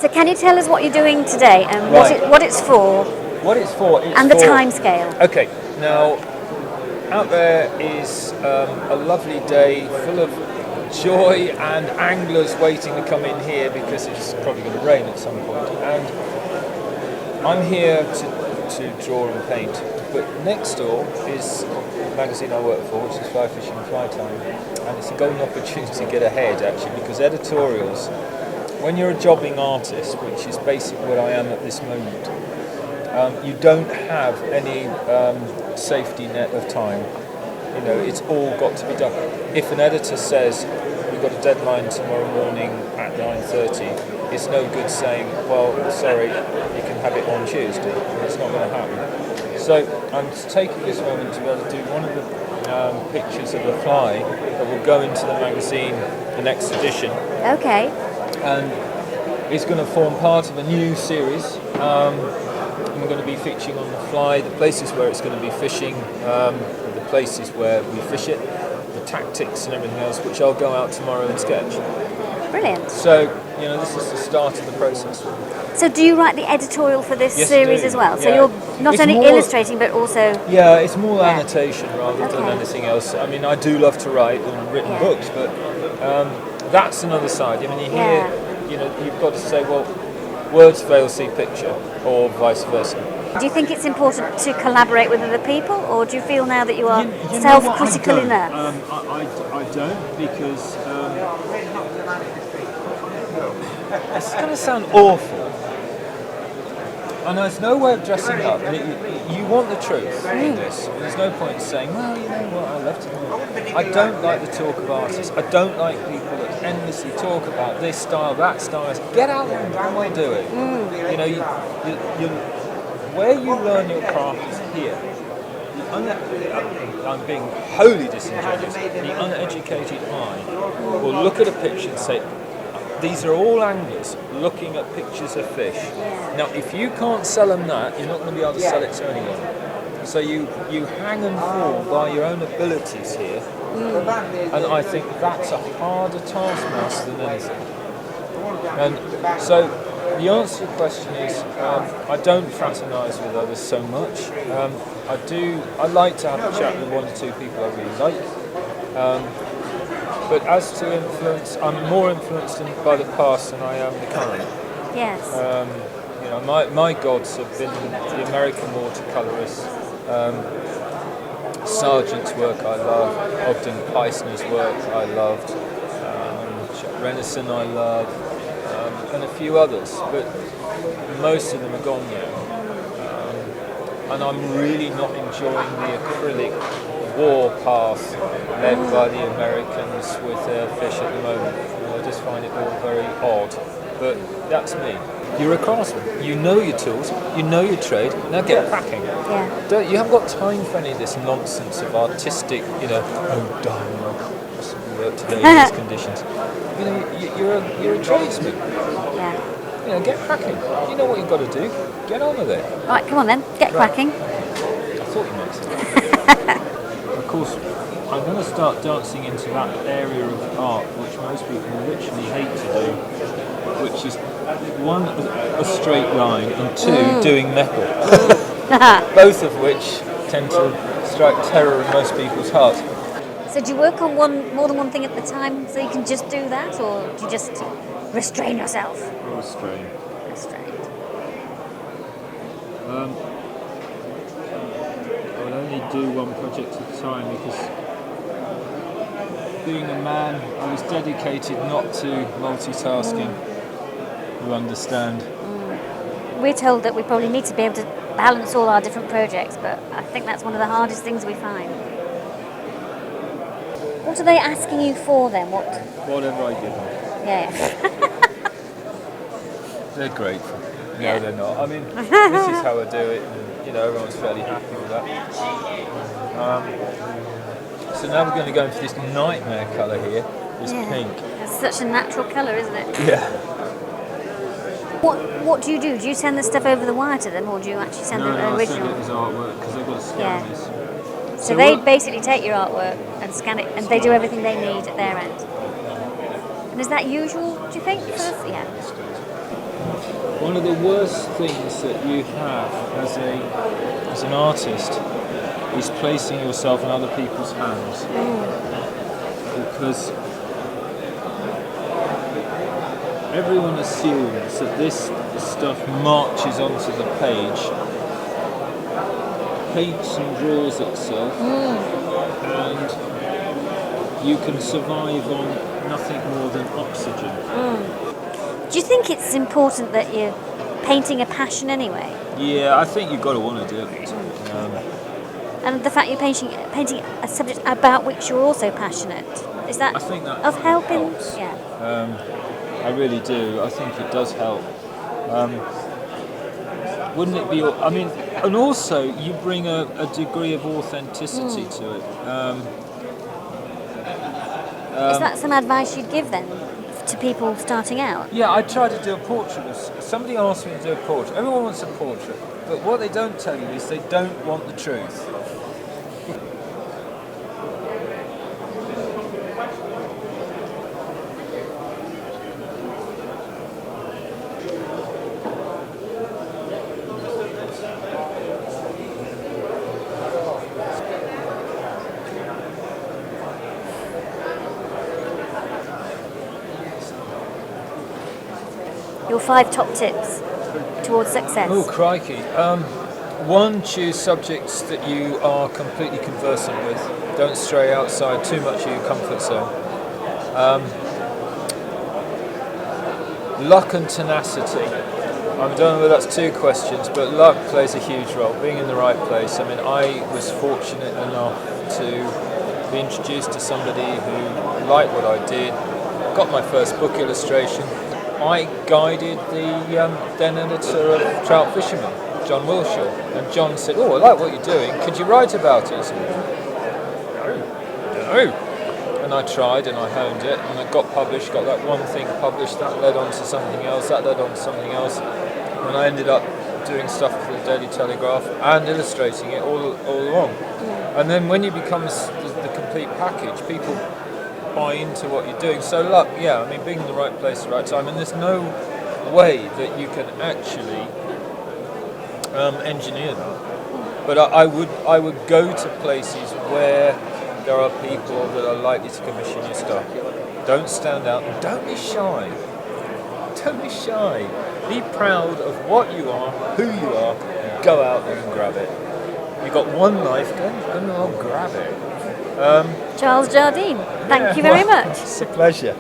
So can you tell us what you're doing today and Right. what it's for What it's for? and the time scale? Okay, now out there is a lovely day full of joy and anglers waiting to come in here because it's probably going to rain at some point. And I'm here to draw and paint. But next door is the magazine I work for, which is Fly Fishing and Fly Time. And it's a golden opportunity to get ahead, actually, because editorials, when you're a jobbing artist, which is basically what I am at this moment, you don't have any safety net of time. You know, it's all got to be done. If an editor says, we've got a deadline tomorrow morning at 9:30, it's no good saying, well, sorry, you can have it on Tuesday. It's not going to happen. So I'm taking this moment to be able to do one of the pictures of a fly that will go into the magazine, the next edition. Okay. And it's going to form part of a new series. And we're going to be featuring on the fly, the places where it's going to be fishing, the places where we fish it, the tactics and everything else, which I'll go out tomorrow and sketch. Brilliant. So, you know, this is the start of the process. So do you write the editorial for this Yes, series I do. as well? So Yeah. you're not It's only more- illustrating but also... Yeah, it's more Yeah. annotation rather than Okay. anything else. I mean, I do love to write and written Yeah. books, but that's another side. I mean, you hear, Yeah. you know, you've got to say, well, words fail, see picture, or vice versa. Do you think it's important to collaborate with other people, or do you feel now that you are You know what, self-critical I don't. enough? I don't, because it's going to sound awful. And there's no way of dressing up. You want the truth in this. There's no point saying, well, you know what, I love to do it. I don't like the talk of artists. I don't like people that endlessly talk about this style, that style. Get out there and go and do it. You know, where you learn your craft is here. I'm being wholly disingenuous. The uneducated eye will look at a picture and say, these are all anglers looking at pictures of fish. Now, if you can't sell them that, you're not going to be able to sell it to anyone. So you hang and fall by your own abilities here. And I think that's a harder taskmaster than anything. And so the answer to your question is, I don't fraternise with others so much. I like to have a chat with one or two people I really like. But as to influence, I'm more influenced by the past than I am the current. Yes. You know, my gods have been the American watercolourists. Sargent's work I love, Ogden Peisner's work I loved, Renison I love, and a few others, but most of them are gone now. And I'm really not enjoying the acrylic war path led by the Americans with their fish at the moment. I just find it all very odd, but that's me. You're a craftsman. You know your tools. You know your trade. Now get cracking. Yeah. You haven't got time for any of this nonsense of artistic, you know, oh darn, I can't possibly work today in these conditions. You know, you're a tradesman. Yeah. You know, get cracking. You know what you've got to do. Get on with it. Right, come on then, get cracking. I thought you might say that. Of course, I'm going to start dancing into that area of art which most people literally hate to do, which is one, a straight line, and two, doing metal. Both of which tend to strike terror in most people's hearts. So do you work on more than one thing at the time so you can just do that, or do you just restrain yourself? Restrain. Restrained. I will only do one project at a time because being a man, I was dedicated not to multitasking. You understand? We're told that we probably need to be able to balance all our different projects, but I think that's one of the hardest things we find. What are they asking you for then? Whatever I give them. Yeah. They're grateful. No, Yeah. they're not. I mean, this is how I do it, and you know, everyone's fairly happy with that. So now we're going to go into this nightmare colour here, this pink. It's such a natural colour, isn't it? Yeah. What do you do? Do you send the stuff over the wire to them, or do you actually send them I original? send it as artwork because they've got to scan this. So they basically take your artwork and scan it, and they do everything they need at their end. And is that usual, do you think? Yes. Yeah. one of the worst things that you have as an artist is placing yourself in other people's hands. Because everyone assumes that this stuff marches onto the page, paints and draws itself, and you can survive on nothing more than oxygen. Do you think it's important that you're painting a passion anyway? Yeah, I think you've got to want to do it. And the fact you're painting a subject about which you're also passionate, is that I think that of helping? helps. Yeah. I really do. I think it does help. Wouldn't it be? I mean, and also you bring a degree of authenticity to it. Is that some advice you'd give then to people starting out? Yeah, I tried to do a portrait. Somebody asked me to do a portrait. Everyone wants a portrait, but what they don't tell you is they don't want the truth. Your 5 top tips towards success. Oh, crikey. One, choose subjects that you are completely conversant with. Don't stray outside too much of your comfort zone. Luck and tenacity. I don't know whether that's 2 questions, but luck plays a huge role. Being in the right place. I mean, I was fortunate enough to be introduced to somebody who liked what I did, got my first book illustration. I guided the then editor of Trout Fisherman, John Wilshire, and John said, "Oh, I like what you're doing. Could you write about it?" I said, "No." And I tried, and I honed it, and it got published. Got that one thing published. That led on to something else. That led on to something else, and I ended up doing stuff for the Daily Telegraph and illustrating it all along. And then when you become the complete package, people buy into what you're doing. So luck, yeah, I mean, being in the right place at the right time, and there's no way that you can actually engineer that. But I would go to places where there are people that are likely to commission your stuff. Don't stand out, and don't be shy. Don't be shy. Be proud of what you are, who you are, and go out there and grab it. You've got one life, go and grab it. Charles Jardine, thank you very much. It's a pleasure.